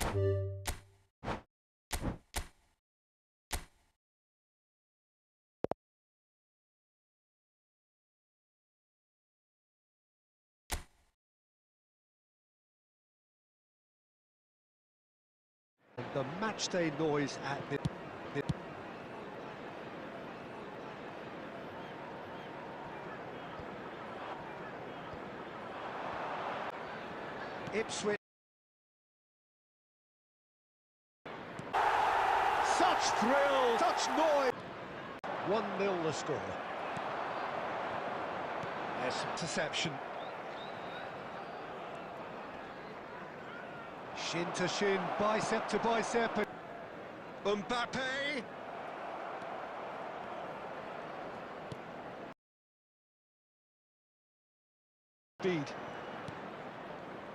The matchday noise at the Ipswich. Such thrill, such noise. 1-0 the score. There's some interception. Shin to shin, bicep to bicep. Mbappe. Speed.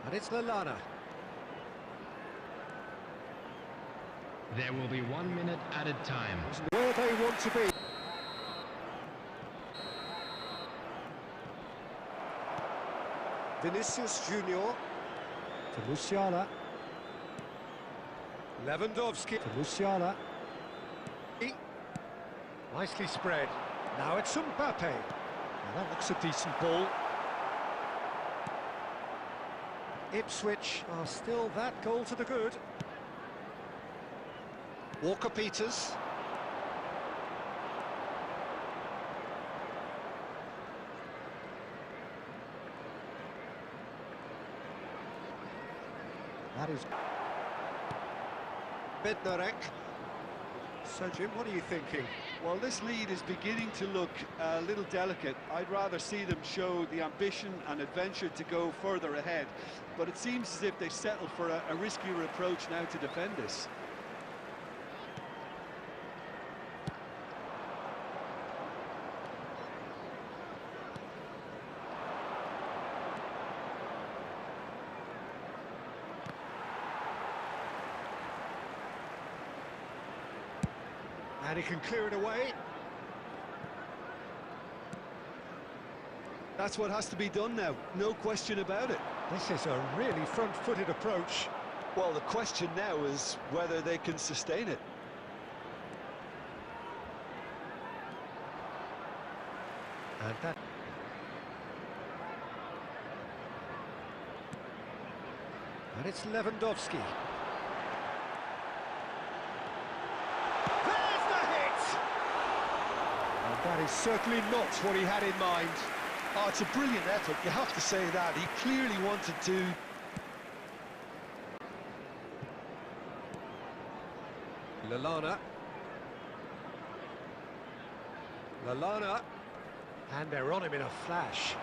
And it's Lallana. There will be 1 minute added time. Where they want to be. Vinicius Junior to Musiala. Lewandowski to Musiala. Nicely spread. Now it's Mbappe. Now that looks a decent ball. Ipswich are still that goal to the good. Walker-Peters. That is Bednarek. So, Jim, what are you thinking? Well, this lead is beginning to look a little delicate. I'd rather see them show the ambition and adventure to go further ahead. But it seems as if they settle for a riskier approach now to defend this. And he can clear it away. That's what has to be done now, no question about it. This is a really front-footed approach. Well, the question now is whether they can sustain it. And that... And it's Lewandowski. That is certainly not what he had in mind. Oh, it's a brilliant effort, you have to say that. He clearly wanted to... Lallana. Lallana. And they're on him in a flash.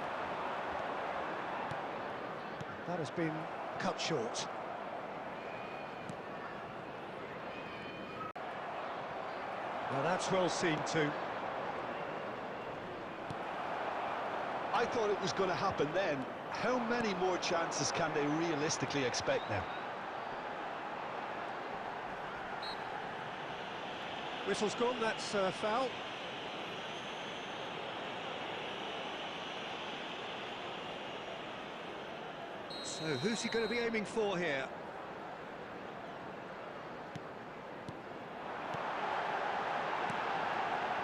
That has been cut short. Now that's well seen too. I thought it was going to happen then. How many more chances can they realistically expect now? Whistle's gone, that's foul. So who's he going to be aiming for here?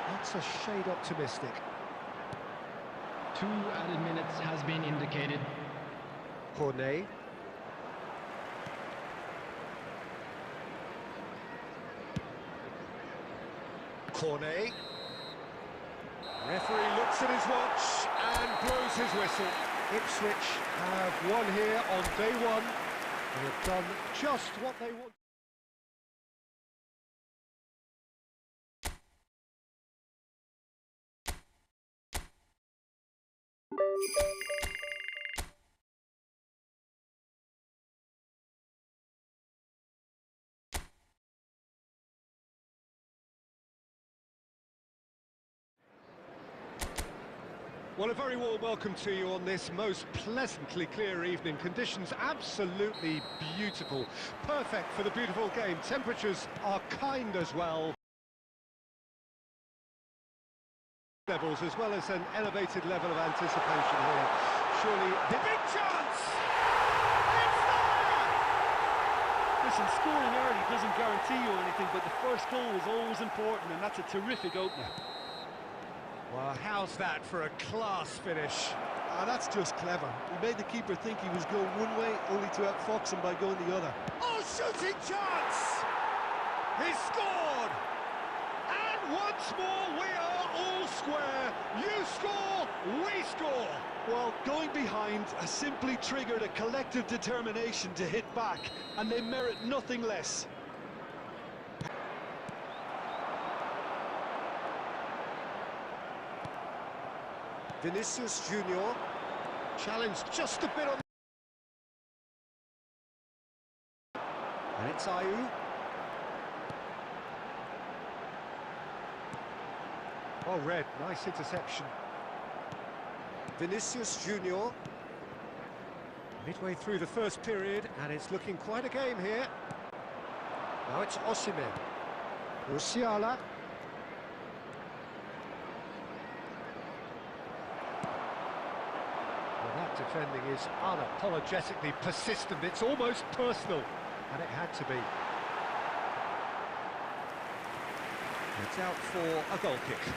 That's a shade optimistic. 2 added minutes has been indicated. Cornet. Cornet. Referee looks at his watch and blows his whistle. Ipswich have won here on day one. They have done just what they want. Well, a very warm welcome to you on this most pleasantly clear evening. Conditions absolutely beautiful. Perfect for the beautiful game. Temperatures are kind as well. Levels as well as an elevated level of anticipation here. Surely the big chance! It's there! Listen, scoring early doesn't guarantee you anything, but the first goal is always important, and that's a terrific opener. Well, how's that for a class finish? Ah, that's just clever. He made the keeper think he was going one way, only to outfox him by going the other. Oh, shooting chance! He scored! And once more we are all square. You score, we score. Well, going behind has simply triggered a collective determination to hit back, and they merit nothing less. Vinicius Junior challenged just a bit on. And it's Ayew. Oh, red, nice interception. Vinicius Junior. Midway through the first period, and it's looking quite a game here. Now it's Osimhen. Musiala. Well, that defending is unapologetically persistent. It's almost personal, and it had to be. It's out for a goal kick.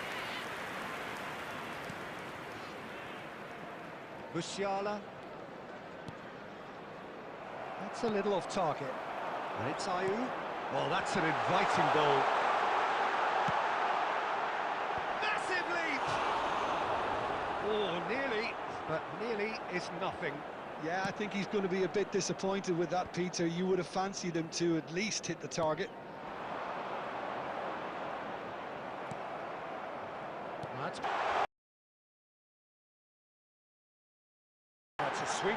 Musiala. That's a little off target. And it's Ayew. Well, that's an inviting goal. Massive leap! Oh, nearly, but nearly is nothing. Yeah, I think he's going to be a bit disappointed with that, Peter. You would have fancied him to at least hit the target. That's a sweep.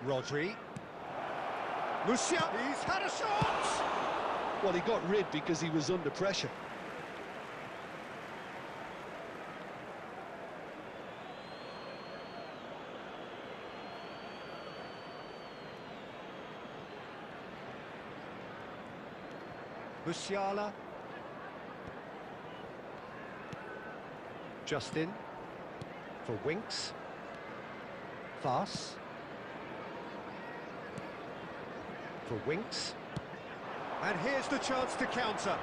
Rodri. Musiala. He's had a shot! Well, he got rid because he was under pressure. Musiala. Justin. For Winks. Fas. For Winks. And here's the chance to counter.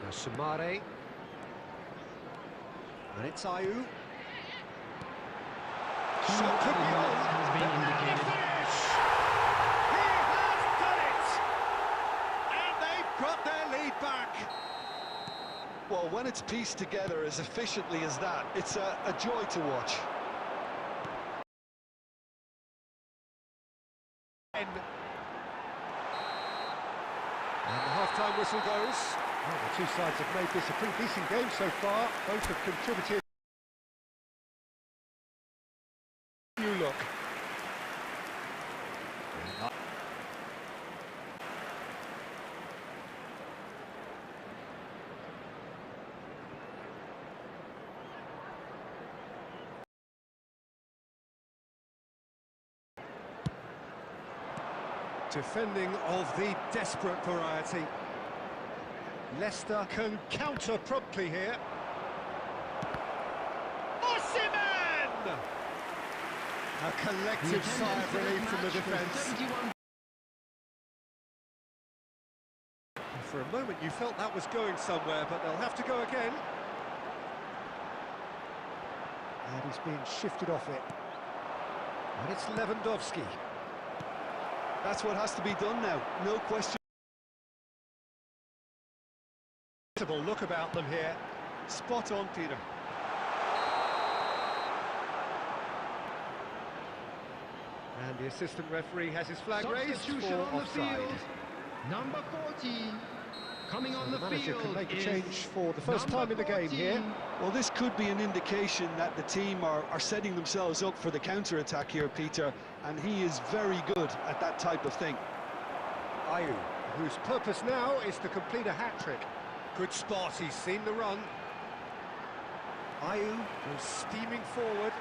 Now Sumare. And it's Ayew. Shot could be on. Has been indicated. Finish! He has done it! And they've got their lead back. Well, when it's pieced together as efficiently as that, it's a joy to watch. And the half-time whistle goes. Well, the two sides have made this a pretty decent game so far. Both have contributed. New look. Defending of the desperate variety. Leicester can counter promptly here. Osimhen! A collective sigh of relief from the defence. For a moment you felt that was going somewhere, but they'll have to go again. And he's being shifted off it. And it's Lewandowski. That's what has to be done now, no question. Look about them here. Spot on, Peter. And the assistant referee has his flag raised Substitution for on the offside. field. Number 14 coming on The the manager field can make a is change for the first time in the game 14. here. Well, this could be an indication that the team are setting themselves up for the counter-attack here, Peter, and he is very good at that type of thing. Ayew, whose purpose now is to complete a hat-trick. Good spot, he's seen the run. Ayew goes steaming forward.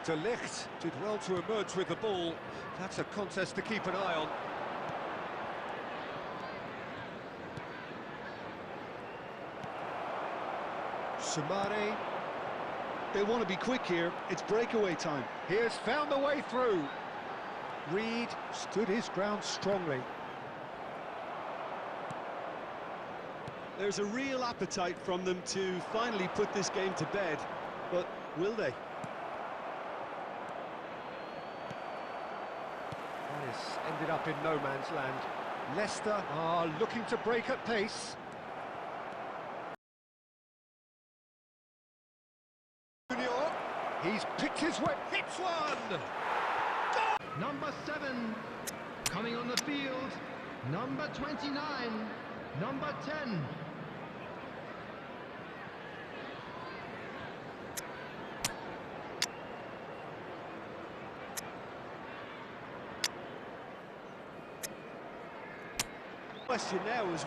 De Ligt did well to emerge with the ball. That's a contest to keep an eye on. Sumare. They'll want to be quick here. It's breakaway time. He has found the way through. Reed stood his ground strongly. There's a real appetite from them to finally put this game to bed, but will they? That has ended up in no man's land. Leicester are looking to break at pace. Junior, he's picked his way, hits one! Number 7, coming on the field. Number 29, number 10. Question now is...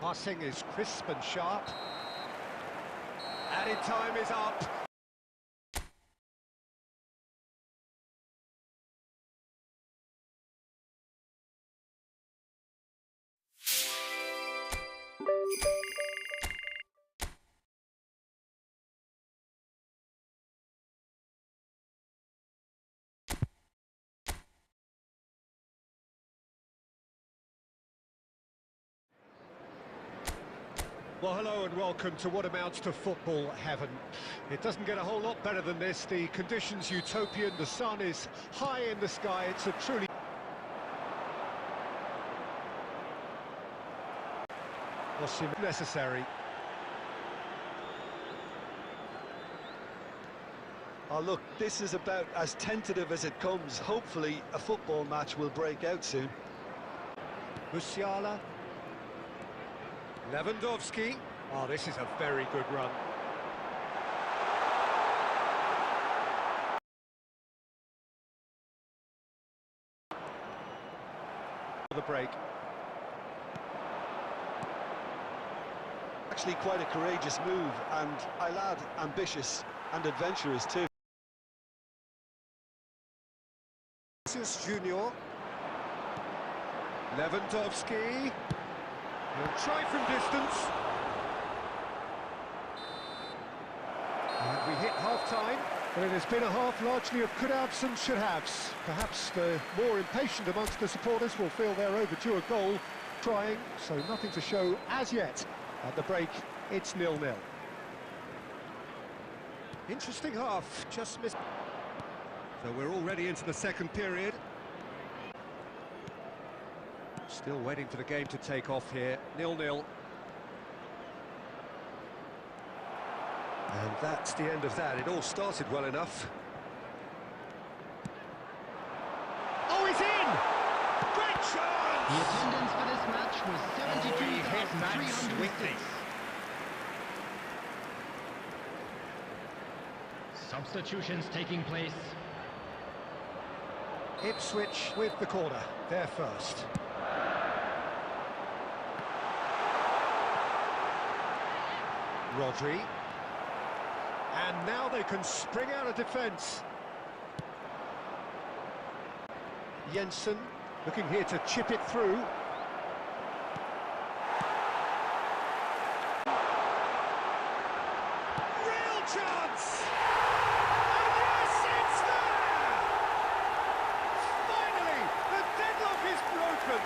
Passing is crisp and sharp. Added time is up. Well, hello and welcome to what amounts to football heaven. It doesn't get a whole lot better than this. The conditions utopian, the sun is high in the sky. It's a truly... what's necessary. Oh, look, this is about as tentative as it comes. Hopefully, a football match will break out soon. Musiala. Lewandowski. Oh, this is a very good run. The break. Actually quite a courageous move, and I'll add ambitious and adventurous too. Junior. Lewandowski. He'll try from distance. And we hit half-time, but it has been a half largely of could-haves and should-haves. Perhaps the more impatient amongst the supporters will feel they're overdue a goal, trying, so nothing to show as yet. At the break, it's 0-0. Interesting half, just missed. So we're already into the second period. Still waiting for the game to take off here, 0-0. And that's the end of that. It all started well enough. Oh, he's in! Great chance! The attendance for this match was 72,306. Substitutions taking place. Ipswich with the corner, they're first. Rodri. And now they can spring out of defence. Jensen looking here to chip it through. Real chance! And yes, it's there! Finally, the deadlock is broken.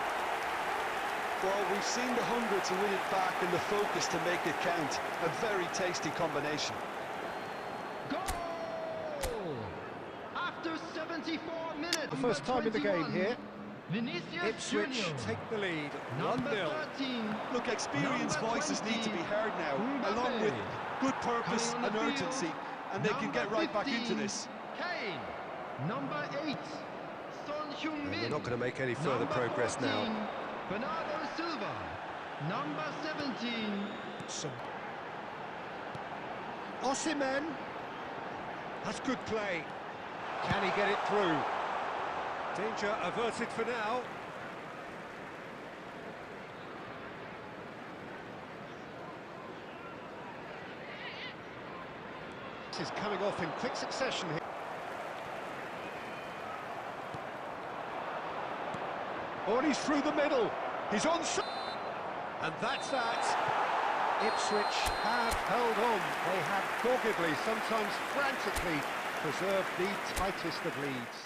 Well, we've seen the hunger to win it back and the focus to make it count. A very tasty combination. Goal! After 74 minutes. The first time in the game here. Vinicius Ipswich Junior. take the lead, Number 1-0. 13. Look, experienced Number voices 20, need to be heard now, Mbappe. along with good purpose Coming on and the field, urgency, and they can number get right back 15, into this. Kane. Number 8, Son Heung-min. They're not going to make any further Number progress 14, now. Bernardo Silva. Number 17. Osimhen. That's good play. Can he get it through? Danger averted for now. This is coming off in quick succession here. Oh, and he's through the middle. He's on. And that's that. Ipswich have held on. They have doggedly, sometimes frantically, preserved the tightest of leads.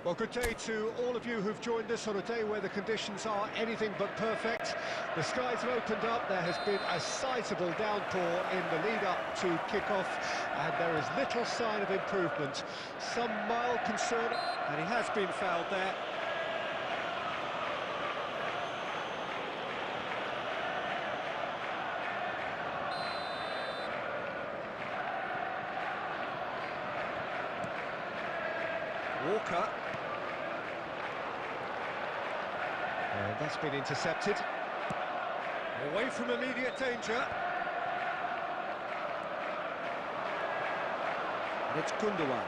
Well, good day to all of you who've joined us on a day where the conditions are anything but perfect. The skies have opened up, there has been a sizable downpour in the lead-up to kick-off, and there is little sign of improvement. Some mild concern, and he has been fouled there. Walker. And that's been intercepted. Away from immediate danger. And it's Gundogan.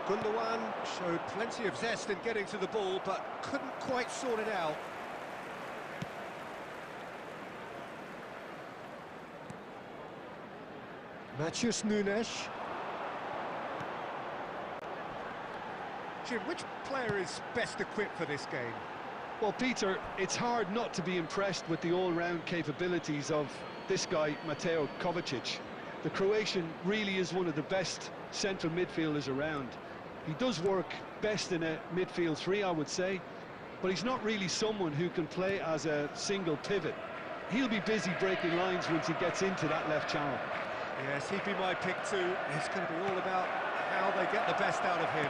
Gundogan showed plenty of zest in getting to the ball, but couldn't quite sort it out. Matheus Nunes. Jim, which player is best equipped for this game? Well, Peter, it's hard not to be impressed with the all-round capabilities of this guy, Mateo Kovacic. The Croatian really is one of the best central midfielders around. He does work best in a midfield three, I would say, but he's not really someone who can play as a single pivot. He'll be busy breaking lines once he gets into that left channel. Yes, he'd be my pick too. It's going to be all about how they get the best out of him.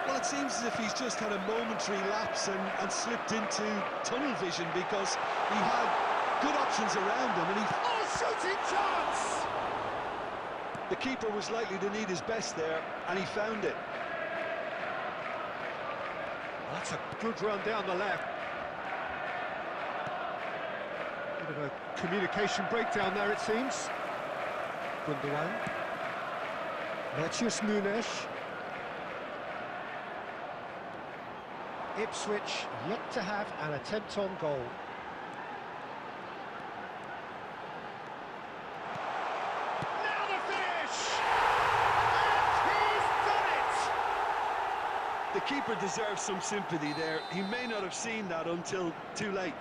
Well, it seems as if he's just had a momentary lapse and slipped into tunnel vision, because he had good options around him and he... Oh, shooting chance! The keeper was likely to need his best there, and he found it. That's a good run down the left. Bit of a communication breakdown there, it seems. Gundogan. Matheus Nunes. Ipswich yet to have an attempt on goal. Now the finish! And he's done it! The keeper deserves some sympathy there. He may not have seen that until too late.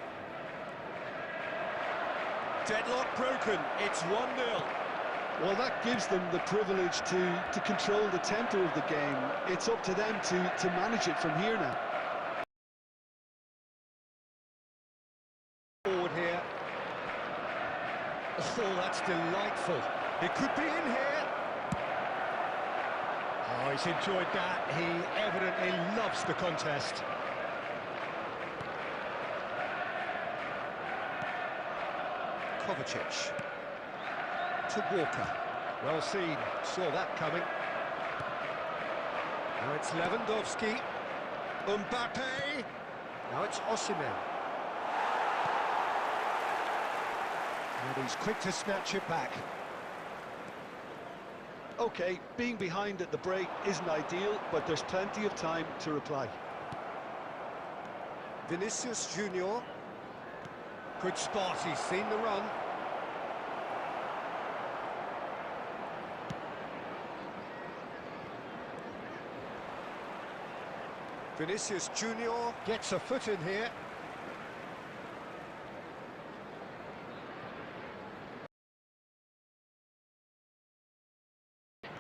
Deadlock broken, it's 1-0. Well, that gives them the privilege to control the tempo of the game. It's up to them to manage it from here now. Forward here. Oh, that's delightful. It could be in here. Oh, he's enjoyed that. He evidently loves the contest. Kovacic to Walker. Well seen, saw that coming. Now it's Lewandowski. Mbappe. Now it's Osimhen. And he's quick to snatch it back. Okay, being behind at the break isn't ideal, but there's plenty of time to reply. Vinicius Junior. Good spot, he's seen the run. Vinicius Junior gets a foot in here.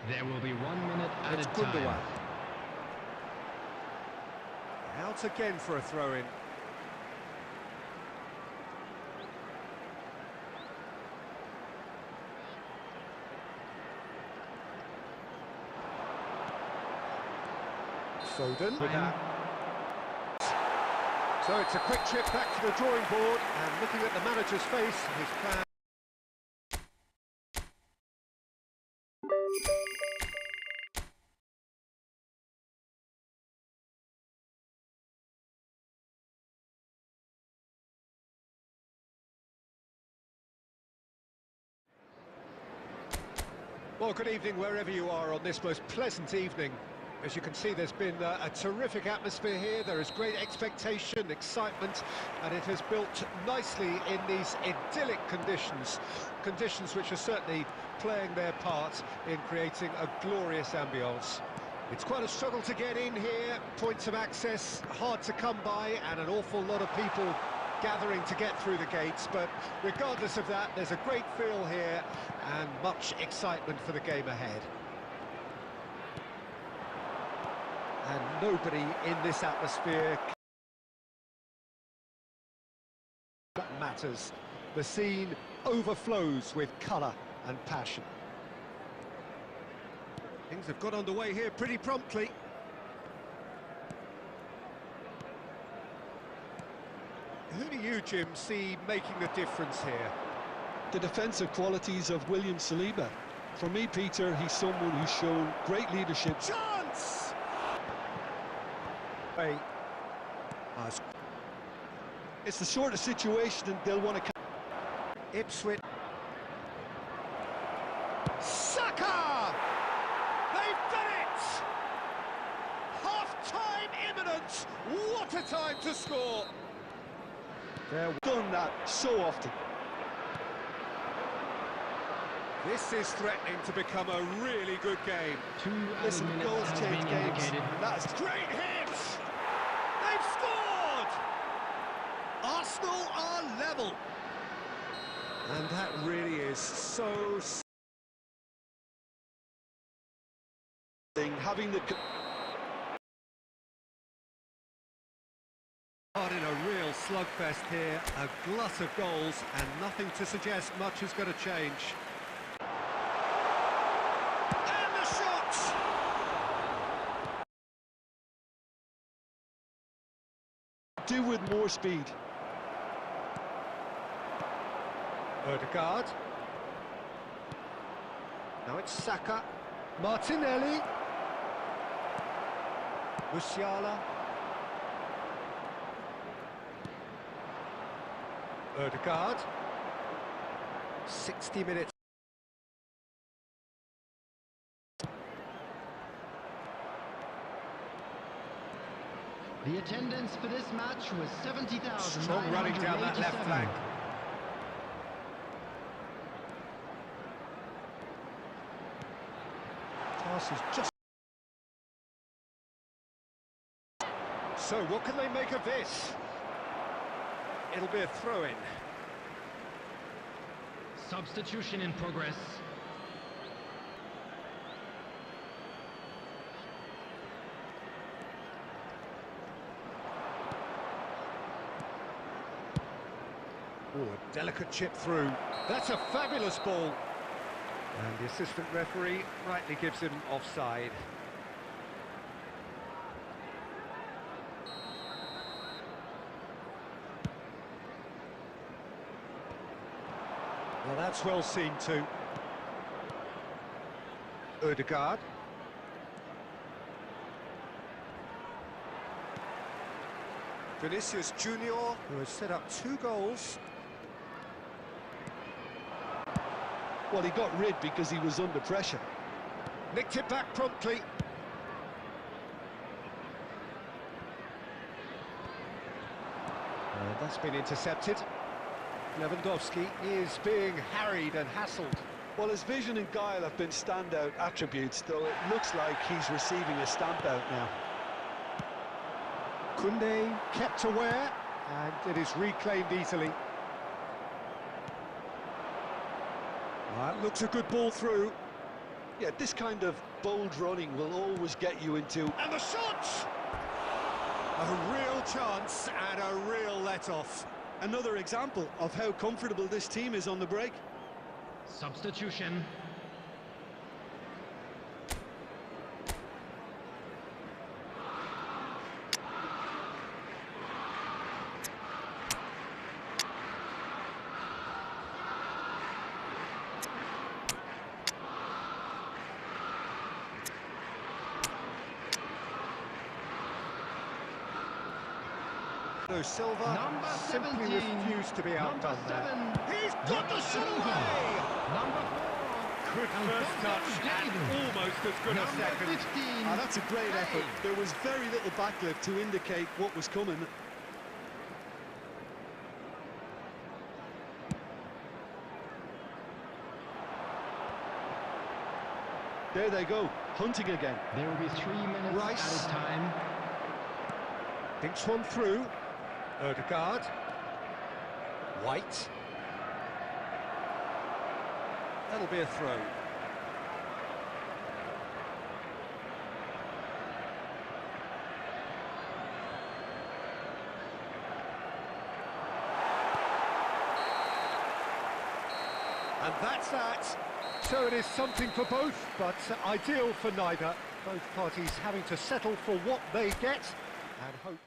There will be 1 minute added It's time. Gundogan. Out again for a throw-in. Foden. So it's a quick trip back to the drawing board, and looking at the manager's face, his plan. Well, good evening wherever you are on this most pleasant evening. As you can see, there's been a terrific atmosphere here. There is great expectation, excitement, and it has built nicely in these idyllic conditions. Conditions which are certainly playing their part in creating a glorious ambience. It's quite a struggle to get in here, points of access hard to come by, and an awful lot of people gathering to get through the gates, but regardless of that, there's a great feel here and much excitement for the game ahead. And nobody in this atmosphere that matters. The scene overflows with colour and passion. Things have got underway here pretty promptly. Who do you, Jim, see making the difference here? The defensive qualities of William Saliba. For me, Peter, he's someone who's shown great leadership. Chance! Hey. It's the sort of situation that they'll want to... Ipswich. Saka! They've done it! Half-time imminent! What a time to score! They've done that so often. This is threatening to become a really good game. 2 added Listen, minutes goals has change been games. indicated. That's great hit! They've scored! Arsenal are level. And that really is so... Having the... Caught in a real slugfest here, a glut of goals, and nothing to suggest much is going to change. And the shot! Do with more speed. Odegaard. Now it's Saka. Martinelli. Musiala. Odegaard. 60 minutes. The attendance for this match was 70,000. Strong running down that left flank. Pass is just So what can they make of this? It'll be a throw-in. Substitution in progress. Oh, a delicate chip through. That's a fabulous ball. And the assistant referee rightly gives him offside. Well, that's well seen too. Odegaard. Vinicius Junior, who has set up 2 goals. Well, he got rid because he was under pressure. Nicked it back promptly. That's been intercepted. Lewandowski is being harried and hassled. Well, his vision and guile have been standout attributes, though it looks like he's receiving a stamp out now. Koundé kept aware, and it is reclaimed easily. That looks a good ball through. Yeah, this kind of bold running will always get you into... And the shot! A real chance and a real let-off. Another example of how comfortable this team is on the break. Substitution. Silva Number simply 17. refused to be outdone there. He's got the shot away! Number 4. Good first touch and almost as good a Number second. 15. That's a great effort. There was very little backlift to indicate what was coming. There they go, hunting again. There will be 3 minutes Rice. added time. Thinks one through. Odegaard. White. That'll be a throw. And that's that. So it is something for both, but ideal for neither. Both parties having to settle for what they get and hope.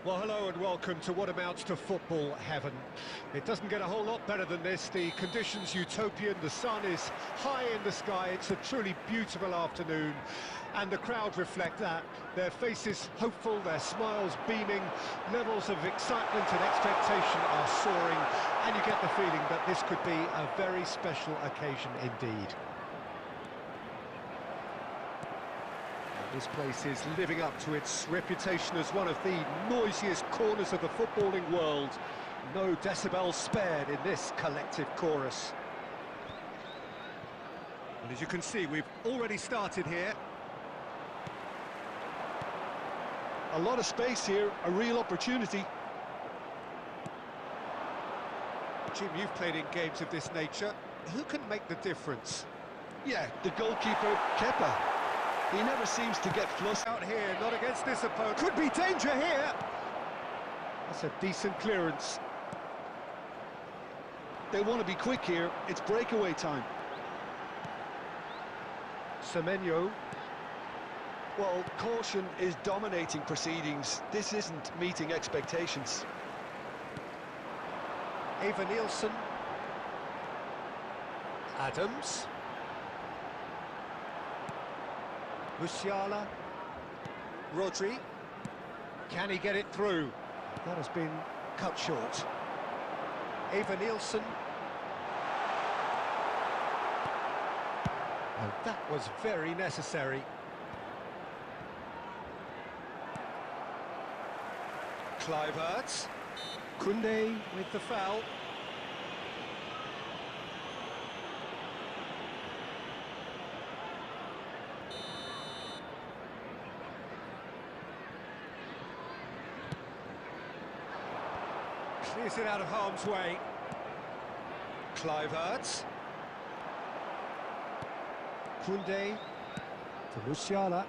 Well, hello and welcome to what amounts to football heaven. It doesn't get a whole lot better than this. The conditions utopian, the sun is high in the sky, it's a truly beautiful afternoon, and the crowd reflect that. Their faces hopeful, their smiles beaming, levels of excitement and expectation are soaring, and you get the feeling that this could be a very special occasion indeed. This place is living up to its reputation as one of the noisiest corners of the footballing world. No decibels spared in this collective chorus. And as you can see, we've already started here. A lot of space here, a real opportunity. Jim, you've played in games of this nature. Who can make the difference? Yeah, the goalkeeper, Kepa. He never seems to get flustered. Out here, not against this opponent. Could be danger here. That's a decent clearance. They want to be quick here. It's breakaway time. Semenyo. Well, caution is dominating proceedings. This isn't meeting expectations. Eva Nielsen. Adams. Musiala. Rodri. Can he get it through? That has been cut short. Eva Nielsen. And that was very necessary. Kluivert. Koundé with the foul. Clears it out of harm's way. Kluivert. Koundé to Musiala.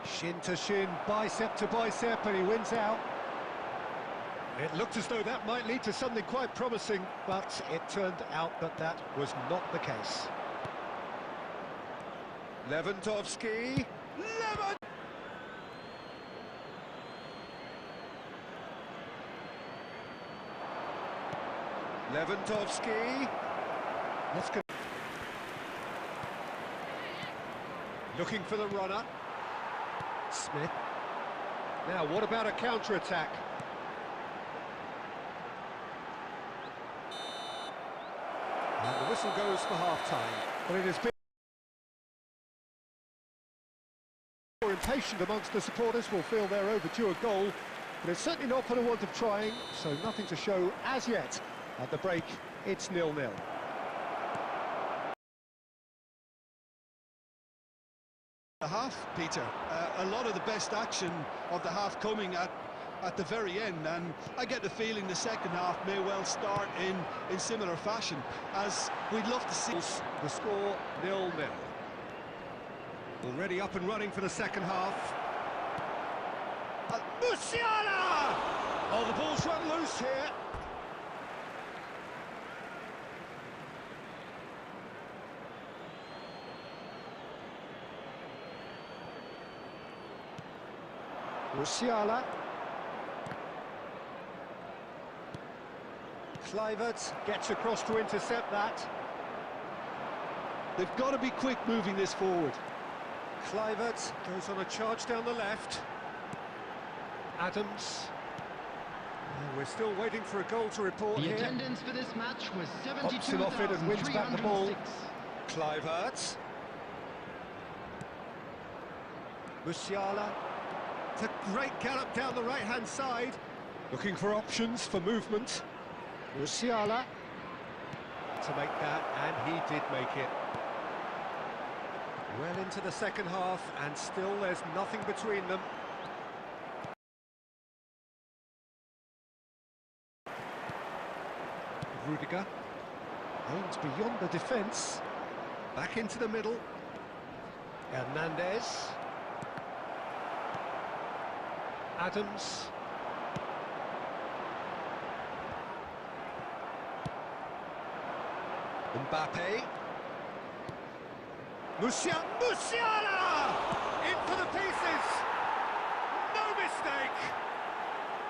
Shin to shin, bicep to bicep, and he wins out. It looked as though that might lead to something quite promising, but it turned out that that was not the case. Lewandowski. Lewandowski. Let's go. Looking for the runner. Smith. Now, what about a counter-attack? And the whistle goes for half-time. But it has been more impatient amongst the supporters. Will feel they're overdue a goal, but it's certainly not for the want of trying, so nothing to show as yet. At the break, it's 0-0. The half, Peter. A lot of the best action of the half coming at the very end, and I get the feeling the second half may well start in similar fashion, as we'd love to see. The score 0-0. Already up and running for the second half. Musiala! Oh, the ball's run loose here. Musiala. Kluivert gets across to intercept that. They've got to be quick moving this forward. Kluivert goes on a charge down the left. Adams. We're still waiting for a goal to report The here. attendance for this match was Pops it off it and wins back the ball. 72,306. Kluivert. Musiala. It's a great gallop down the right-hand side. Looking for options for movement. Musiala to make that, and he did make it. Well into the second half, and still there's nothing between them. Rudiger aims beyond the defence. Back into the middle. Hernandez. Adams. Mbappe. Musiala! In for the pieces! No mistake!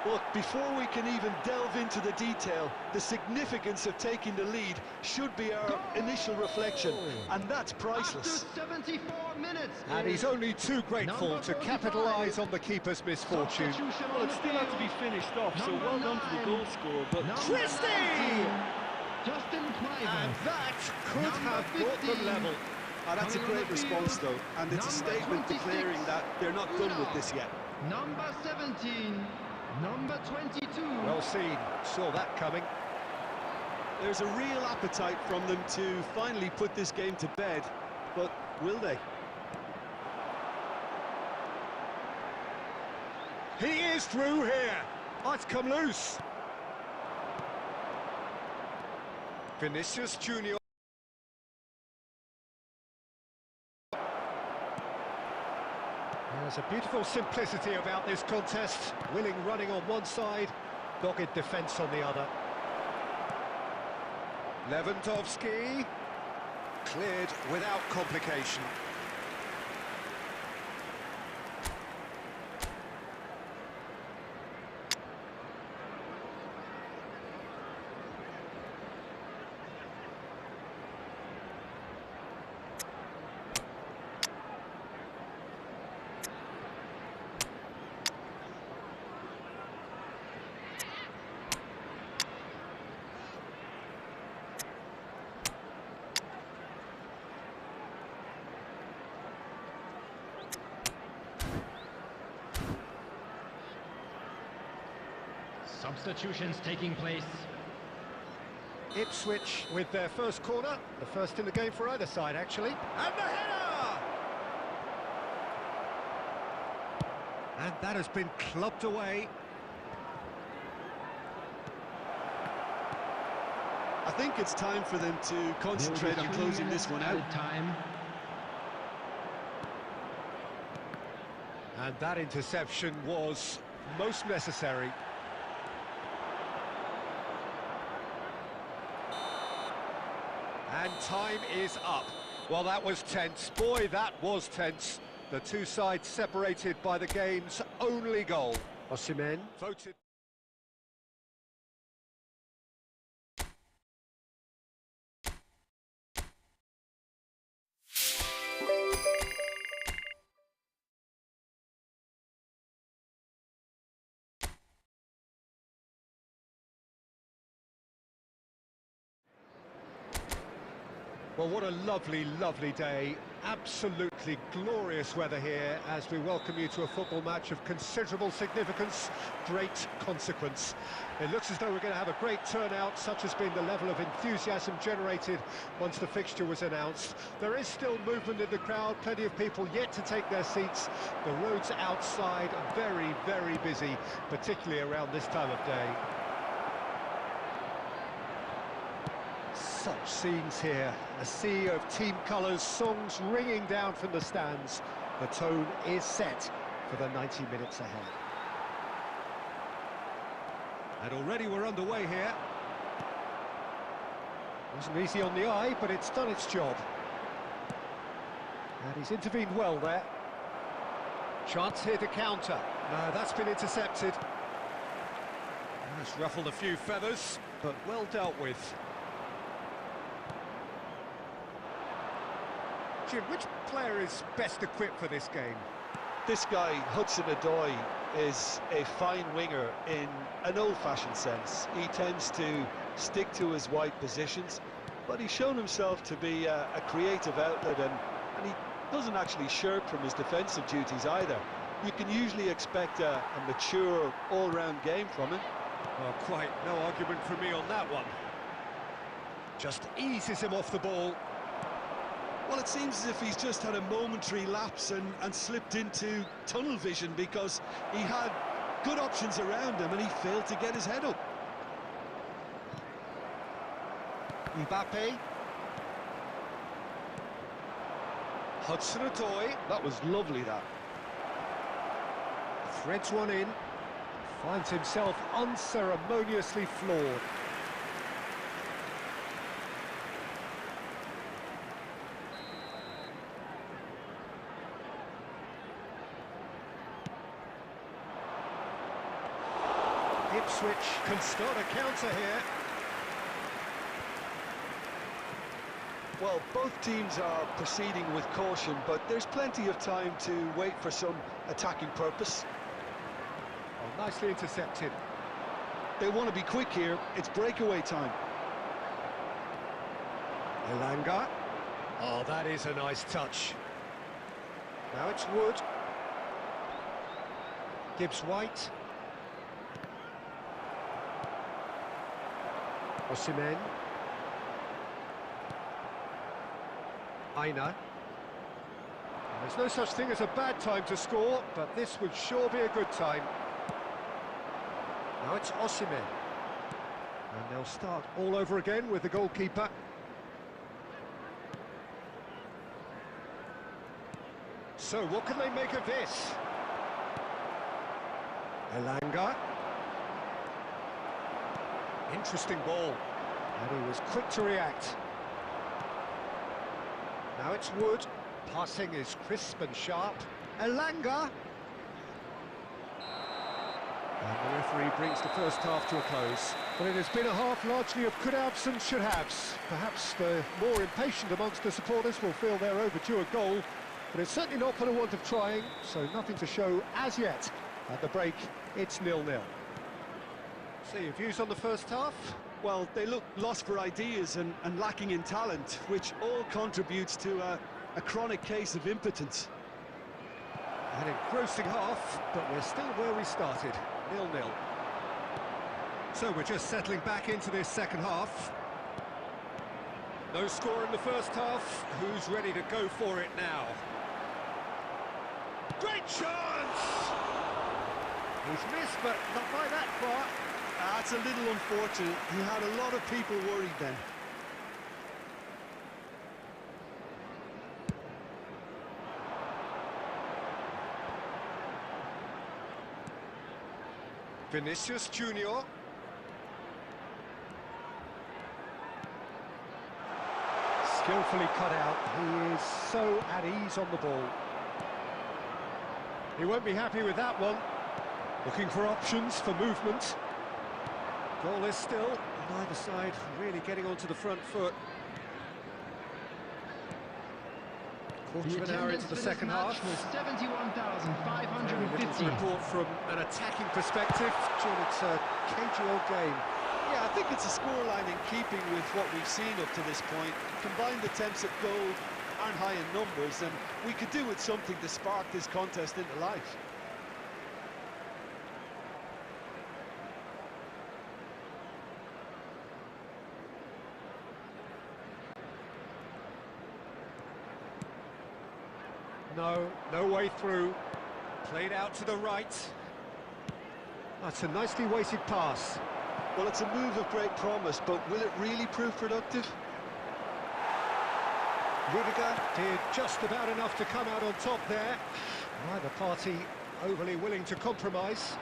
But before we can even delve into the detail, the significance of taking the lead should be our initial reflection, and that's priceless. After 74 minutes. And he's only too grateful to capitalise on the keeper's misfortune. Well, it still had to be finished off, so well done to the goal scorer, but... Christie! Justin Kluivert. And that could have brought them level. Oh, that's a great response, though, and it's a statement declaring that they're not done with this yet. Number 17, number 22. Well seen, saw that coming. There's a real appetite from them to finally put this game to bed, but will they? He is through here. Let's come loose. Vinicius Junior. There's a beautiful simplicity about this contest. Willing running on one side, dogged defence on the other. Lewandowski. Cleared without complication. Substitutions taking place. Ipswich with their first corner, the first in the game for either side, actually. And the header! And that has been clubbed away. I think it's time for them to concentrate on closing this one out. Time. And that interception was most necessary. And time is up. Well, that was tense. Boy, that was tense. The two sides separated by the game's only goal. Osimhen voted. Well, what a lovely, lovely day. Absolutely glorious weather here as we welcome you to a football match of considerable significance, great consequence. It looks as though we're going to have a great turnout, such has been the level of enthusiasm generated once the fixture was announced. There is still movement in the crowd, plenty of people yet to take their seats. The roads outside are very, very busy, particularly around this time of day. Such scenes here, a sea of team colours, songs ringing down from the stands. The tone is set for the 90 minutes ahead. And already we're underway here. Wasn't easy on the eye, but it's done its job. And he's intervened well there. Chance here to counter. No, that's been intercepted. That's ruffled a few feathers, but well dealt with. Jim, which player is best equipped for this game? This guy, Hudson-Odoi, is a fine winger in an old-fashioned sense. He tends to stick to his wide positions, but he's shown himself to be a creative outlet, and he doesn't actually shirk from his defensive duties either. You can usually expect a mature, all-round game from him. Well, quite no argument from me on that one. Just eases him off the ball. Well, it seems as if he's just had a momentary lapse and slipped into tunnel vision, because he had good options around him and he failed to get his head up. Mbappe. Hudson-Odoi. That was lovely, that. Threads one in. Finds himself unceremoniously floored. Ipswich can start a counter here. Well, both teams are proceeding with caution, but there's plenty of time to wait for some attacking purpose. Oh, nicely intercepted. They want to be quick here. It's breakaway time. Elanga. Oh, that is a nice touch. Now it's Wood. Gibbs-White. Osimhen. Aina. There's no such thing as a bad time to score, but this would sure be a good time. Now it's Osimhen. And they'll start all over again with the goalkeeper. So what can they make of this? Elanga. Interesting ball, and he was quick to react. Now it's Wood. Passing is crisp and sharp. Elanga. And the referee brings the first half to a close. Well, it has been a half largely of could-haves and should-haves. Perhaps the more impatient amongst the supporters will feel they're overdue a goal, but it's certainly not for the want of trying, so nothing to show as yet. At the break, it's 0-0. So your views on the first half? Well, they look lost for ideas and lacking in talent, which all contributes to a chronic case of impotence. An engrossing half, but we're still where we started, 0-0. So we're just settling back into this second half. No score in the first half. Who's ready to go for it now? Great chance! He's missed, but not by that far. That's a little unfortunate. He had a lot of people worried then. Vinicius Junior. Skillfully cut out. He is so at ease on the ball. He won't be happy with that one. Looking for options for movement. Goal is still, neither side really getting onto the front foot. Quarter of an hour into the second half. Was 71,550. Report from an attacking perspective. John, it's a cagey old game. Yeah, I think it's a scoreline in keeping with what we've seen up to this point. Combined attempts at goal aren't high in numbers, and we could do with something to spark this contest into life. No way through. Played out to the right. That's a nicely weighted pass. Well, it's a move of great promise, but will it really prove productive? Rudiger did just about enough to come out on top there. Neither party overly willing to compromise.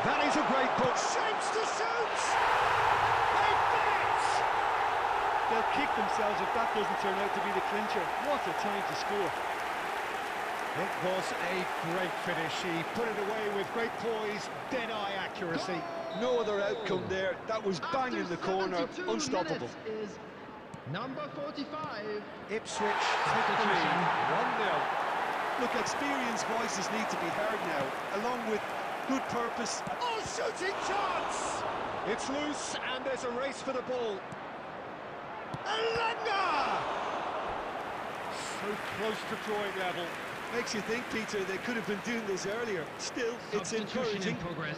That is a great put. Shapes to shoot! They fit! They'll kick themselves if that doesn't turn out to be the clincher. What a time to score. It was a great finish. He put it away with great poise, dead-eye accuracy. No other outcome there. That was bang in the corner, unstoppable. Is number 45. Ipswich take the lead, 1-0. Look, experienced voices need to be heard now, along with good purpose. Oh, shooting chance! It's loose, and there's a race for the ball. Elanga! So close to drawing level. Makes you think, Peter, they could have been doing this earlier. Still, it's encouraging. In progress.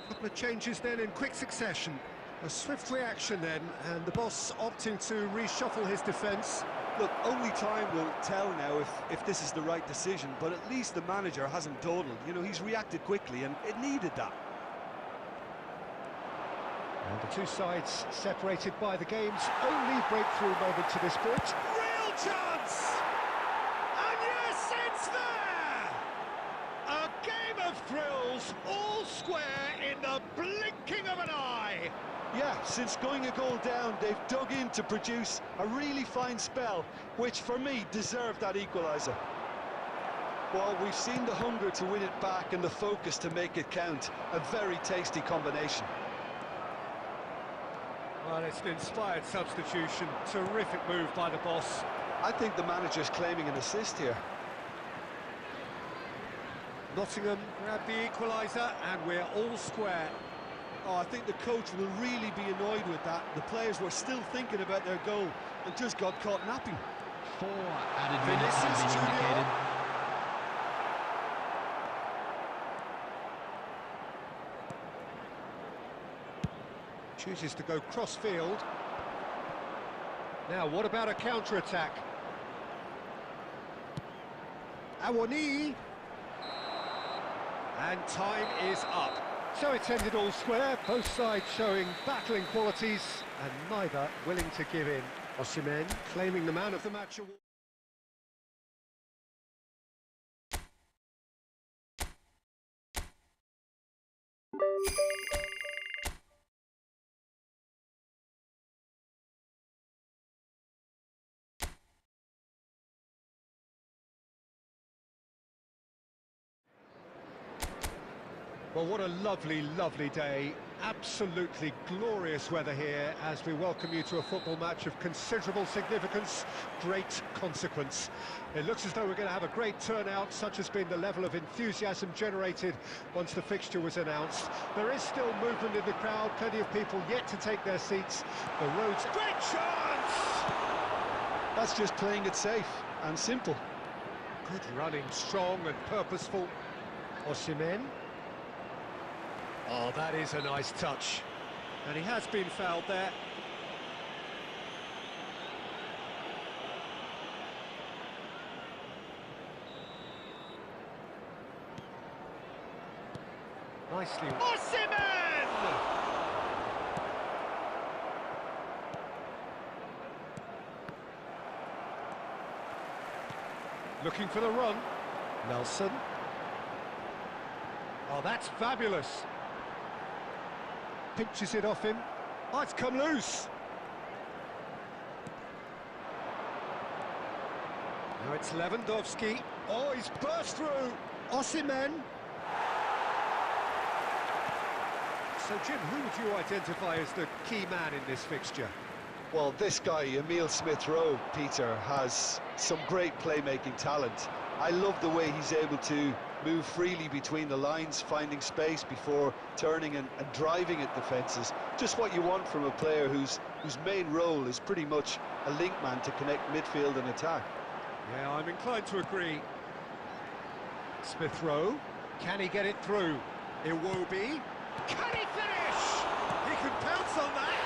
Couple of changes then in quick succession. A swift reaction then, and the boss opting to reshuffle his defence. Look, only time will tell now if this is the right decision, but at least the manager hasn't dawdled. You know, he's reacted quickly, and it needed that. And the two sides separated by the game's only breakthrough moment to this point. Real chance! And yes, it's there! A game of thrills, all square in the blinking of an eye. Yeah, since going a goal down, they've dug in to produce a really fine spell, which for me deserved that equaliser. Well, we've seen the hunger to win it back and the focus to make it count. A very tasty combination. Well, it's an inspired substitution. Terrific move by the boss. I think the manager's claiming an assist here. Nottingham grab the equaliser, and we're all square. Oh, I think the coach will really be annoyed with that. The players were still thinking about their goal and just got caught napping. 4 added minutes have been indicated. Chooses to go cross-field. Now, what about a counter-attack? Awani! And time is up. So it's ended all square, both sides showing battling qualities, and neither willing to give in. Osimhen claiming the man of the match award. Well, what a lovely, lovely day. Absolutely glorious weather here as we welcome you to a football match of considerable significance, great consequence. It looks as though we're going to have a great turnout, such has been the level of enthusiasm generated once the fixture was announced. There is still movement in the crowd, plenty of people yet to take their seats. The road's... Great chance! That's just playing it safe and simple. Good running, strong and purposeful. Osimhen. Oh, that is a nice touch. And he has been fouled there. Nicely. Osimhen! Looking for the run. Nelson. Oh, that's fabulous. Pinches it off him. Oh, it's come loose. Now it's Lewandowski. Oh, he's burst through. Osimhen. So, Jim, who would you identify as the key man in this fixture? Well, this guy, Emile Smith-Rowe, Peter, has some great playmaking talent. I love the way he's able to move freely between the lines, finding space before turning and driving at defences. Just what you want from a player whose main role is pretty much a link man to connect midfield and attack. Yeah, I'm inclined to agree. Smith-Rowe, can he get it through? Iwobi, can he finish? He can pounce on that.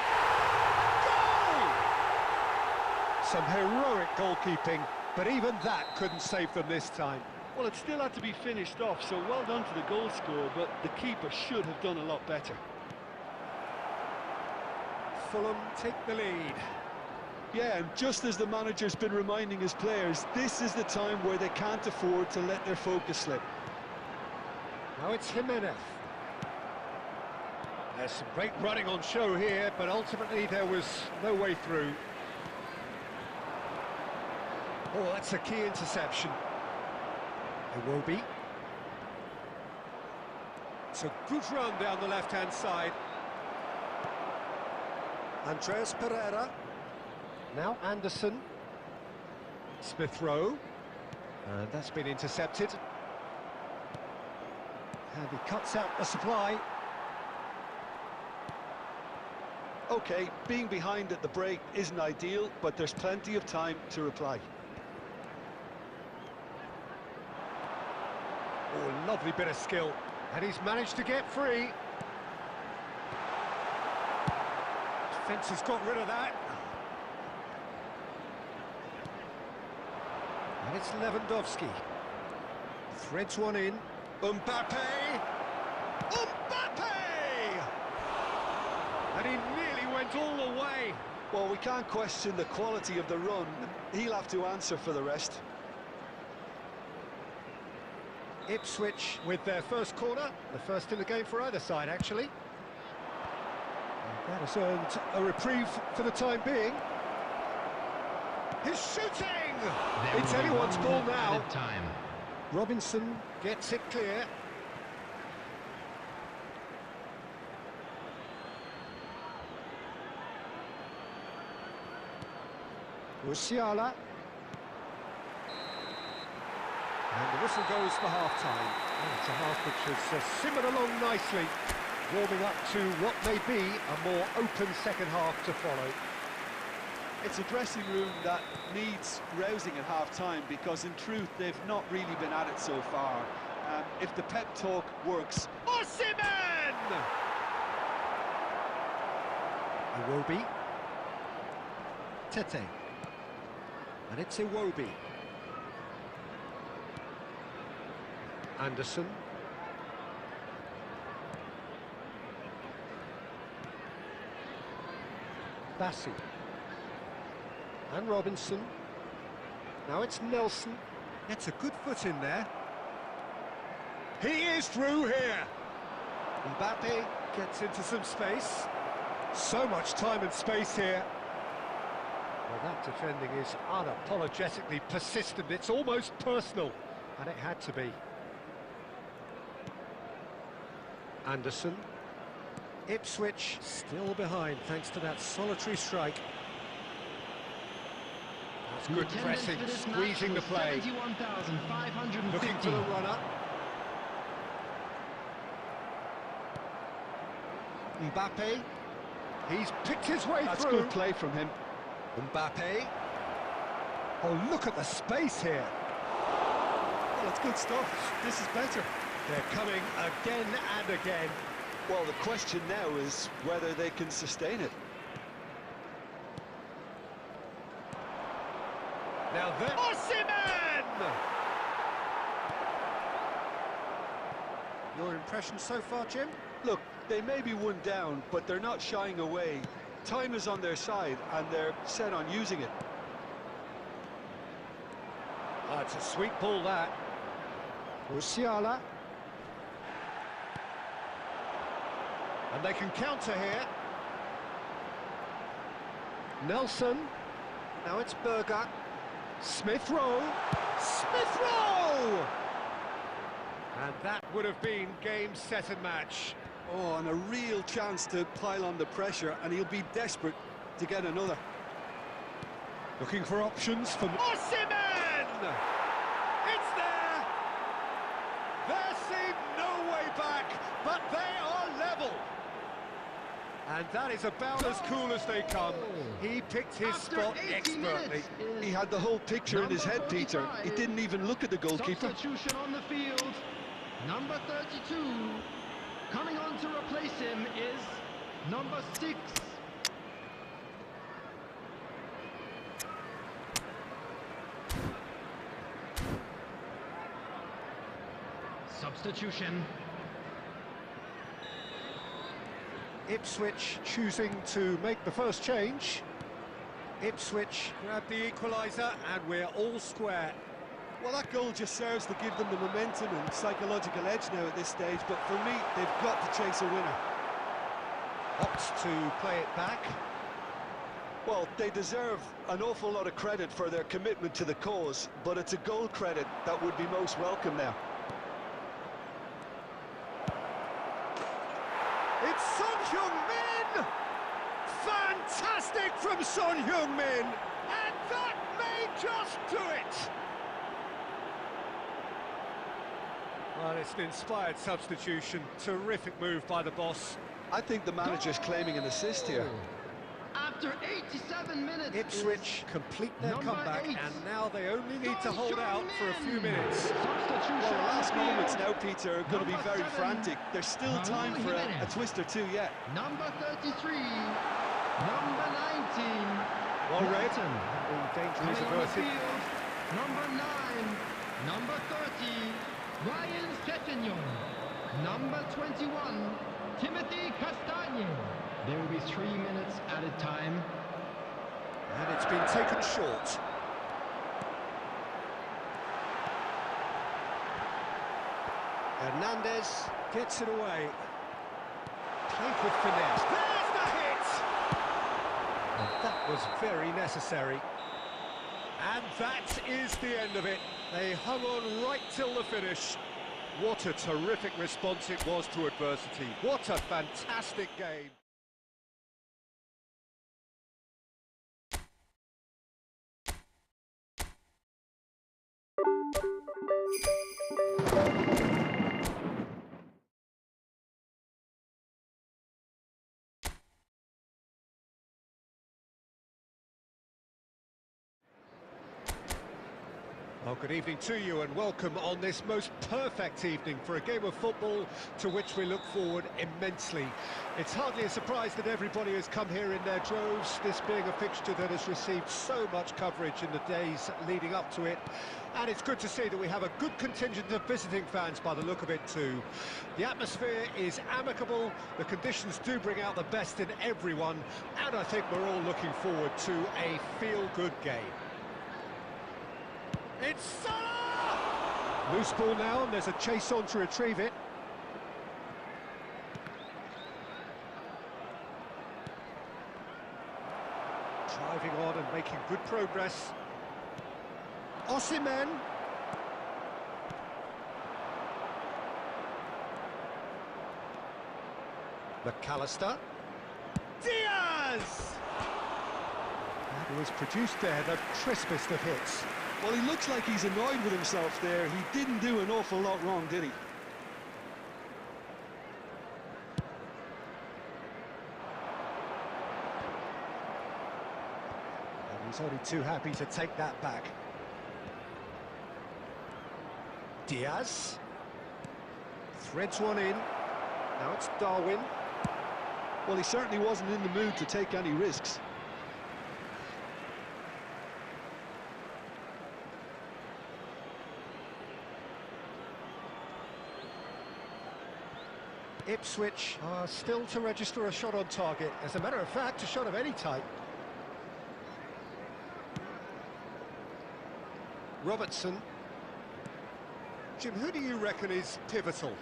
Goal! Some heroic goalkeeping, but even that couldn't save them this time. Well, it still had to be finished off, so well done to the goal scorer, but the keeper should have done a lot better. Fulham take the lead. Yeah, and just as the manager's been reminding his players, this is the time where they can't afford to let their focus slip. Now it's Jimenez. There's some great running on show here, but ultimately there was no way through. Oh, that's a key interception. Iwobi. It's a good run down the left-hand side. Andreas Pereira. Now Anderson. Smith-Rowe. And that's been intercepted. And he cuts out the supply. OK, being behind at the break isn't ideal, but there's plenty of time to reply. Oh, lovely bit of skill. And he's managed to get free. Defence has got rid of that. And it's Lewandowski. Threads one in. Mbappe! Mbappe! And he nearly went all the way. Well, we can't question the quality of the run. He'll have to answer for the rest. Ipswich with their first corner, the first in the game for either side, actually. And that has earned a reprieve for the time being. He's shooting! It's anyone's ball now. Time. Robinson gets it clear. Musiala. And the whistle goes for half-time. And it's a half which has simmered along nicely, warming up to what may be a more open second half to follow. It's a dressing room that needs rousing at half-time because, in truth, they've not really been at it so far. If the pep talk works... Osimhen! Iwobi. Tete. And it's Iwobi. Anderson. Bassi. And Robinson. Now it's Nelson. Gets a good foot in there. He is through here. Mbappe gets into some space. So much time and space here. Well, that defending is unapologetically persistent. It's almost personal. And it had to be. Anderson. Ipswich still behind thanks to that solitary strike. That's good pressing, squeezing the play. Looking for the runner. Mbappe. He's picked his way through. That's good play from him. Mbappe. Oh, look at the space here. Well, it's good stuff. This is better. They're coming again and again. Well, the question now is whether they can sustain it. Now then, Osimhen! Your impression so far, Jim? Look, they may be one down, but they're not shying away. Time is on their side, and they're set on using it. Oh, it's a sweet ball, that. Musiala. And they can counter here. Nelson. Now it's Berger. Smith Rowe. Smith Rowe! And that would have been game, set and match. Oh, and a real chance to pile on the pressure, and he'll be desperate to get another. Looking for options from Osimhen! It's there! There seemed no way back, but they are level. And that is about as cool as they come. He picked his spot expertly. He had the whole picture in his head, Peter. He didn't even look at the goalkeeper. Substitution on the field. Number 32. Coming on to replace him is number 6. Substitution. Ipswich choosing to make the first change. Ipswich grab the equaliser and we're all square. Well, that goal just serves to give them the momentum and psychological edge now at this stage, but for me, they've got to chase a winner. Opts to play it back. Well, they deserve an awful lot of credit for their commitment to the cause, but it's a goal credit that would be most welcome now. It's Son Heung-min! Fantastic from Son Heung-min! And that may just do it! Well, it's an inspired substitution. Terrific move by the boss. I think the manager's claiming an assist here. After 87 minutes, Ipswich complete their comeback, 8. and now they only need to hold out for a few minutes. Substitution. Well, the last on the moments field. now, Peter, are going to be very Number 7. frantic. There's still time for a twist or two yet. Number 33. Number 19. Well read. Bolton. The danger is Coming on the averted. field. Number 9. Number 30. Ryan Sessegnon. Number 21. Timothy Castagne. There will be 3 minutes added time. And it's been taken short. Hernandez gets it away. Played with finesse. There's the hit! And that was very necessary. And that is the end of it. They hung on right till the finish. What a terrific response it was to adversity. What a fantastic game. Well, good evening to you and welcome on this most perfect evening for a game of football to which we look forward immensely. It's hardly a surprise that everybody has come here in their droves, this being a fixture that has received so much coverage in the days leading up to it. And it's good to see that we have a good contingent of visiting fans by the look of it too. The atmosphere is amicable, the conditions do bring out the best in everyone, and I think we're all looking forward to a feel-good game. It's Salah! Loose ball now, and there's a chase on to retrieve it. Driving on and making good progress. Osimhen. McAllister. Diaz! That was produced there, the crispest of hits. Well, he looks like he's annoyed with himself there. He didn't do an awful lot wrong, did he? And he's only too happy to take that back. Diaz. Threads one in. Now it's Darwin. Well, he certainly wasn't in the mood to take any risks. Ipswich are still to register a shot on target. As a matter of fact, a shot of any type. Robertson. Jim, who do you reckon is pivotal?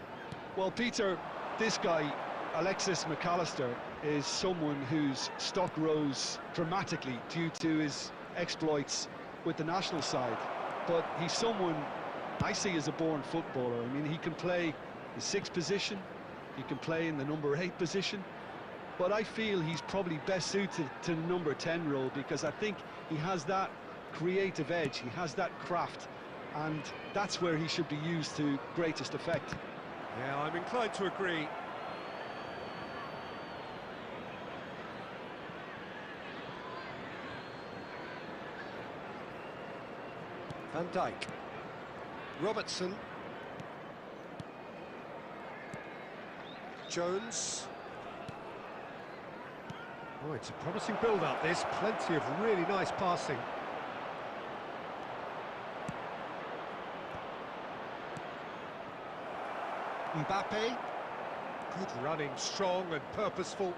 Well, Peter, this guy, Alexis McAllister, is someone whose stock rose dramatically due to his exploits with the national side. But he's someone I see as a born footballer. I mean, he can play the sixth position, he can play in the number 8 position, but I feel he's probably best suited to the number 10 role because I think he has that creative edge, he has that craft, and that's where he should be used to greatest effect. Yeah, I'm inclined to agree. Van Dijk. Robertson. Jones. Oh, it's a promising build-up, this. Plenty of really nice passing. Mbappe. Good running, strong and purposeful.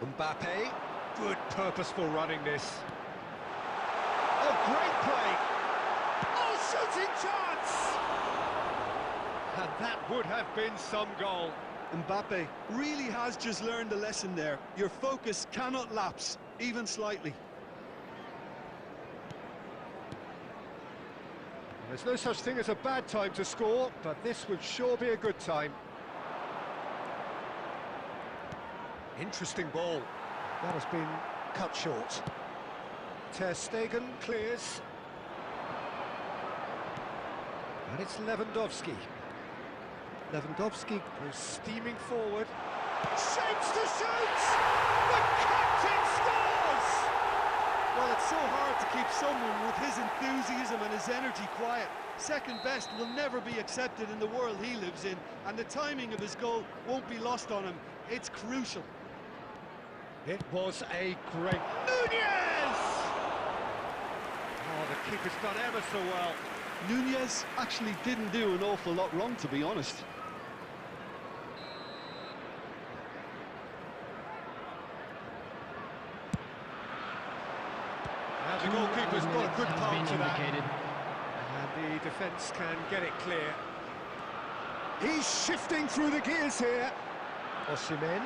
Mbappe. Good purposeful running, this. Oh, great play! Oh, shooting chance! And that would have been some goal. Mbappe really has just learned a lesson there. Your focus cannot lapse, even slightly. There's no such thing as a bad time to score, but this would sure be a good time. Interesting ball. That has been cut short. Ter Stegen clears. And it's Lewandowski. Lewandowski goes steaming forward. Shapes to shoot! The captain scores! Well, it's so hard to keep someone with his enthusiasm and his energy quiet. Second best will never be accepted in the world he lives in, and the timing of his goal won't be lost on him. It's crucial. It was a great... Nunez! Oh, the keeper's done ever so well. Nunez actually didn't do an awful lot wrong, to be honest. And the goalkeeper's got a good part to that. And the defence can get it clear. He's shifting through the gears here. Osimhen.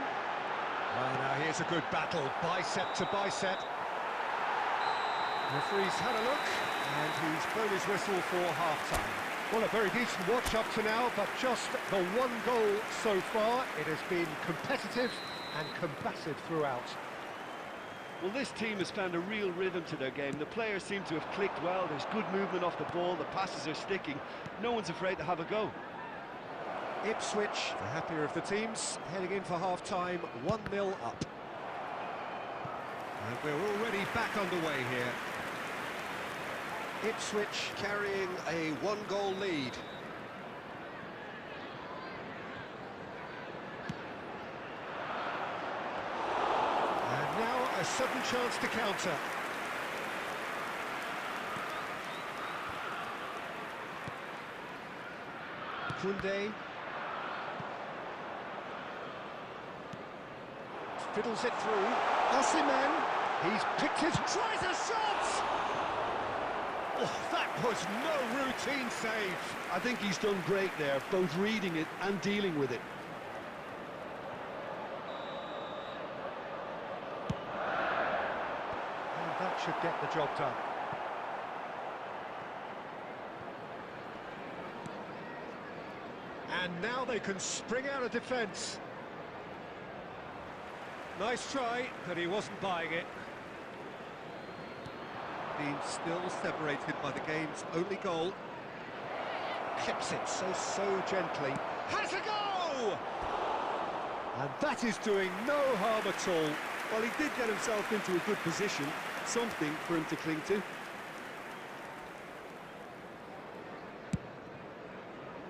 Oh, now here's a good battle, bicep to bicep. Referee's had a look, and he's blown his whistle for half-time. Well, a very decent watch up to now, but just the one goal so far. It has been competitive and combative throughout. Well, this team has found a real rhythm to their game. The players seem to have clicked well. There's good movement off the ball. The passes are sticking. No one's afraid to have a go. Ipswich, the happier of the teams, heading in for half-time, 1-0 up. And we're already back underway here. Ipswich carrying a one-goal lead. And now a sudden chance to counter. Koundé. Fiddles it through. Osimhen. He's picked his... Tries a shot! Oh, that was no routine save. I think he's done great there, both reading it and dealing with it. And that should get the job done. And now they can spring out of defence. Nice try, but he wasn't buying it. Being still separated by the game's only goal. Clips it so gently. Has a go! And that is doing no harm at all. Well, he did get himself into a good position, something for him to cling to.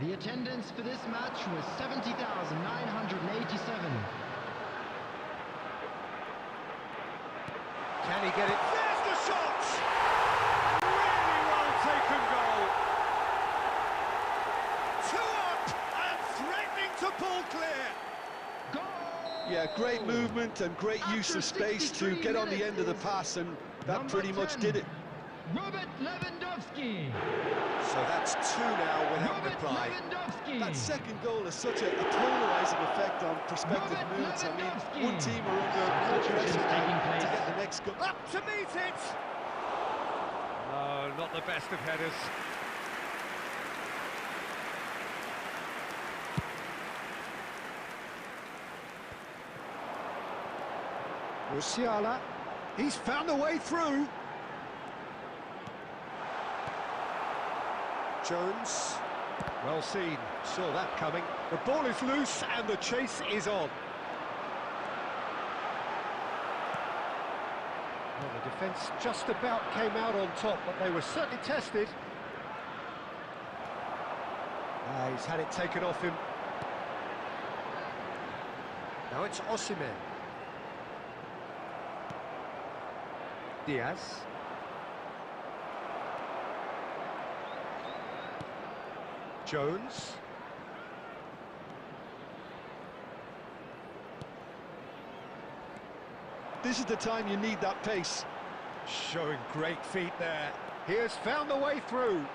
The attendance for this match was 70,987. Can he get it? There's the shot! Really well taken goal. 2 up and threatening to pull clear. Yeah, great movement and great use of space to get on the end of the pass, and that pretty much did it. Robert Lewandowski. So that's 2 now without reply. That second goal has such a polarising effect on prospective moods. I mean, one team are under more pressure now to get the next goal. Up to meet it! No, not the best of headers. Musiala, he's found a way through. Jones, well seen, saw that coming. The ball is loose and the chase is on. Well, the defence just about came out on top, but they were certainly tested. He's had it taken off him. Now it's Osimhen. Diaz. Jones. This is the time you need that pace. Showing great feet there. He has found the way through.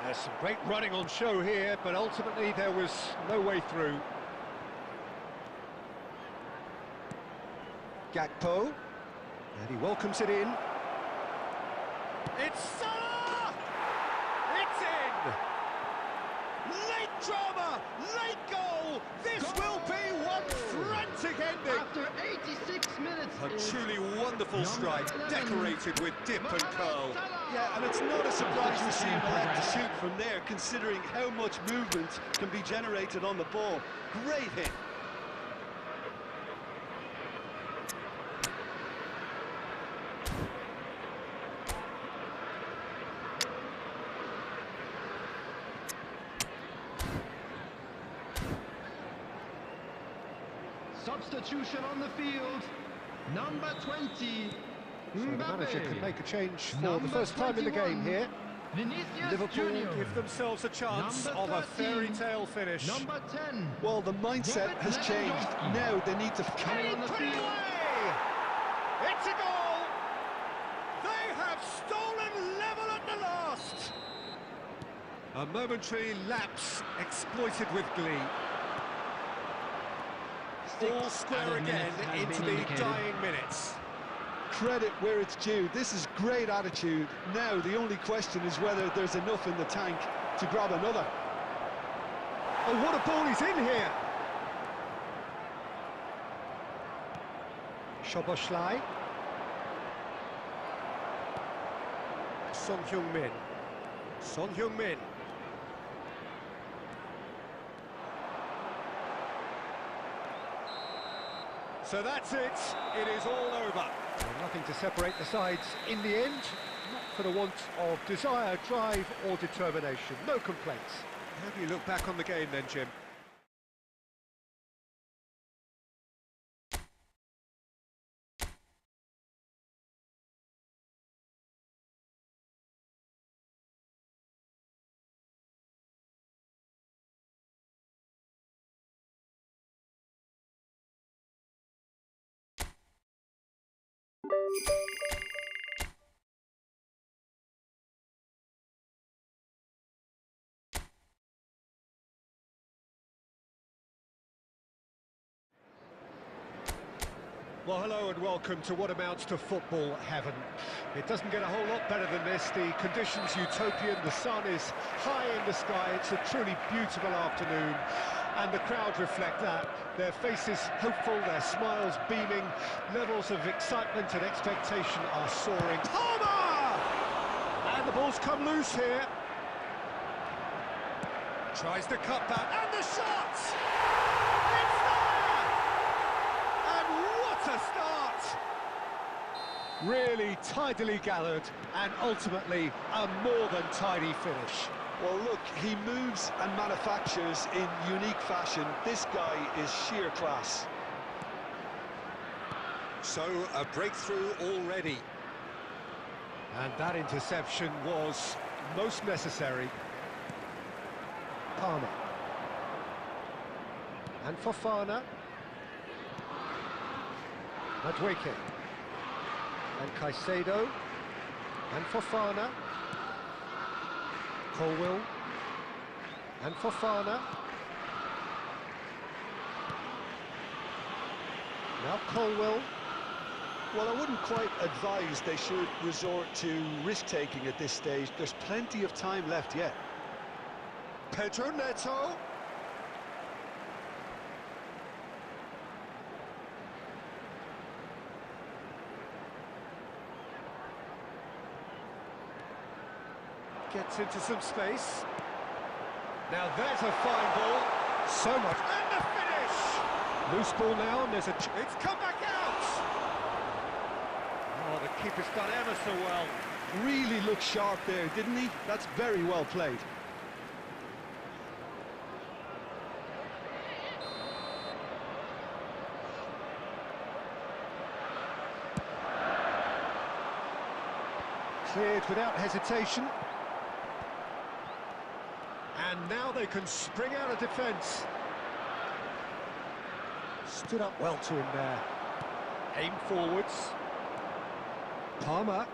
There's some great running on show here, but ultimately there was no way through. Gakpo, and he welcomes it in. It's Salah! It's in! Late drama, late goal! This will be one frantic ending! After 86 minutes. A truly wonderful strike, decorated with dip and curl. Yeah, and it's not a surprise to see him elect to shoot from there, considering how much movement can be generated on the ball. Great hit. Substitution on the field. Number 20. So the manager can make a change for Number the first time in the game 21, here. Vinicius Liverpool Junior. give themselves a chance Number of a 13, fairy tale finish. Number 10. Well, the mindset Robert has changed. Lewandowski. Now they need to... Coming on the Put it field. away! It's a goal! They have stolen level at the last! A momentary lapse exploited with glee. All square added again minutes has into been the indicated. dying minutes. Credit where it's due. This is great attitude. Now the only question is whether there's enough in the tank to grab another. Oh, what a ball he's in here! Szoboszlai. Son Heung-min. Son Heung-min. So that's it. It is all over. Nothing to separate the sides in the end. Not for the want of desire, drive or determination. No complaints. How do you look back on the game then, Jim? Well, hello and welcome to what amounts to football heaven. It doesn't get a whole lot better than this. The conditions utopian, the sun is high in the sky, it's a truly beautiful afternoon, and the crowd reflect that. Their faces hopeful, their smiles beaming, levels of excitement and expectation are soaring. Palmer! And the ball's come loose here. Tries the cut back, and the shot! It's there! And what a start! Really tidily gathered, and ultimately a more than tidy finish. Well, look, he moves and manufactures in unique fashion. This guy is sheer class. So, a breakthrough already. And that interception was most necessary. Palmer. And Fofana. Madueke. And Caicedo. And Fofana. Colwill. And Fofana. Now Colwill. Well, I wouldn't quite advise they should resort to risk-taking at this stage. There's plenty of time left yet. Pedro Neto. Gets into some space. Now there's a fine ball. So much. And the finish! Loose ball now, and there's a... It's come back out! Oh, the keeper's done ever so well. Really looked sharp there, didn't he? That's very well played. Cleared without hesitation. And now they can spring out of defence. Stood up well to him there. Aim forwards. Palmer.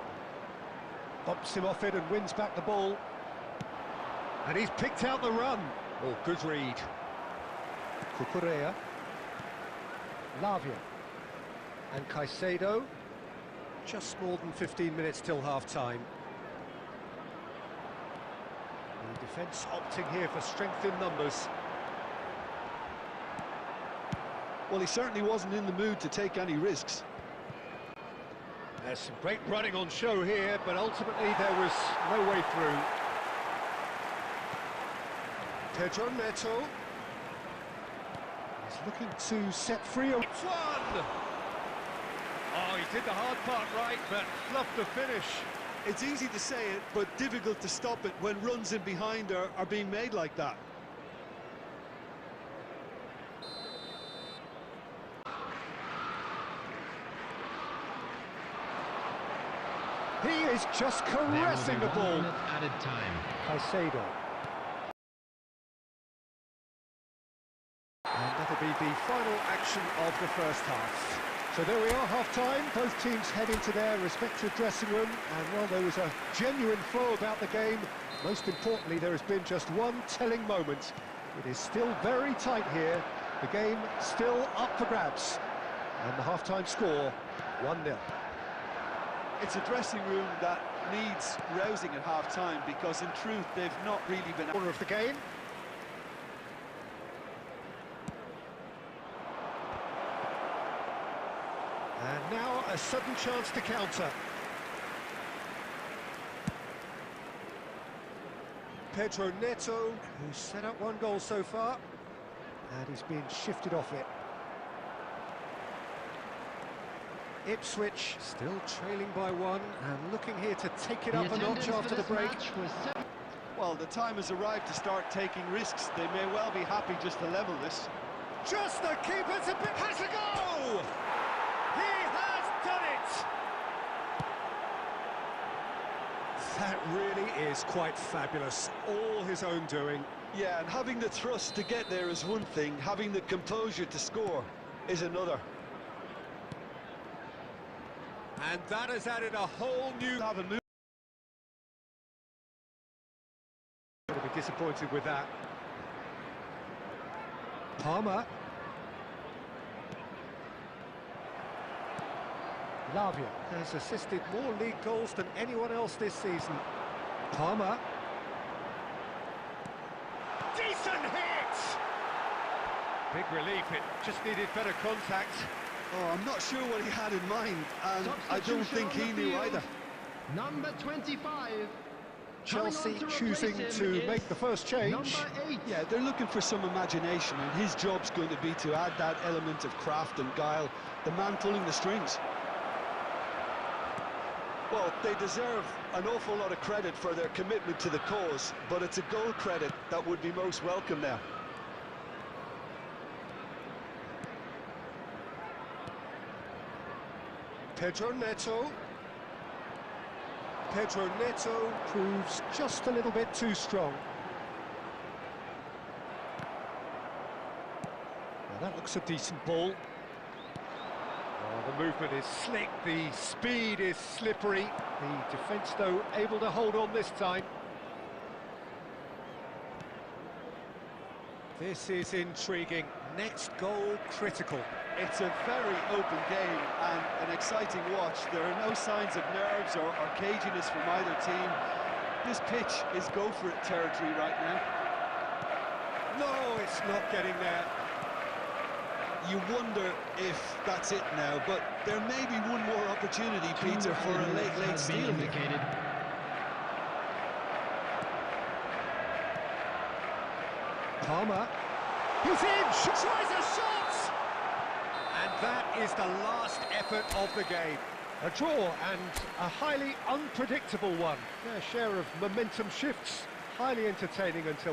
Bumps him off it and wins back the ball. And he's picked out the run. Oh, good read. Cucurella. Lavia. And Caicedo. Just more than 15 minutes till half-time. The defence opting here for strength in numbers. Well, he certainly wasn't in the mood to take any risks. There's some great running on show here, but ultimately there was no way through. Pedro Neto. He's looking to set free. It's one! Oh, he did the hard part right, but fluffed the finish. It's easy to say it, but difficult to stop it when runs in behind are being made like that. He is just caressing the ball. Added time. Caicedo. And that'll be the final action of the first half. So there we are, half-time. Both teams head into their respective dressing room, and while there was a genuine flow about the game, most importantly, there has been just one telling moment. It is still very tight here. The game still up for grabs. And the half-time score, 1-0. It's a dressing room that needs rousing at half-time, because in truth, they've not really been... Corner of the game. And now a sudden chance to counter. Pedro Neto, who's set up one goal so far, and he's been shifted off it. Ipswich still trailing by one, and looking here to take it up a notch after the break. Well, the time has arrived to start taking risks. They may well be happy just to level this. Just the keeper's a bit... Has a go! He has done it! That really is quite fabulous. All his own doing. Yeah, and having the thrust to get there is one thing. Having the composure to score is another. And that has added a whole new... Have a move. Going to be disappointed with that. Palmer. Lavia has assisted more league goals than anyone else this season. Palmer. Decent hit! Big relief, it just needed better contact. Oh, I'm not sure what he had in mind, and I don't think he knew either. Number 25. Chelsea choosing to make the first change. Number 8. Yeah, they're looking for some imagination, and his job's going to be to add that element of craft and guile, the man pulling the strings. Well, they deserve an awful lot of credit for their commitment to the cause, but it's a goal credit that would be most welcome now. Pedro Neto. Pedro Neto proves just a little bit too strong. Now that looks a decent ball. Oh, the movement is slick, the speed is slippery. The defence, though, able to hold on this time. This is intriguing. Next goal critical. It's a very open game and an exciting watch. There are no signs of nerves or caginess from either team. This pitch is go-for-it territory right now. No, it's not getting there. You wonder if that's it now, but there may be one more opportunity, Peter, for a late steal. Indicated. Palmer. He's in! Tries a shot! And that is the last effort of the game. A draw and a highly unpredictable one. Their share of momentum shifts. Highly entertaining until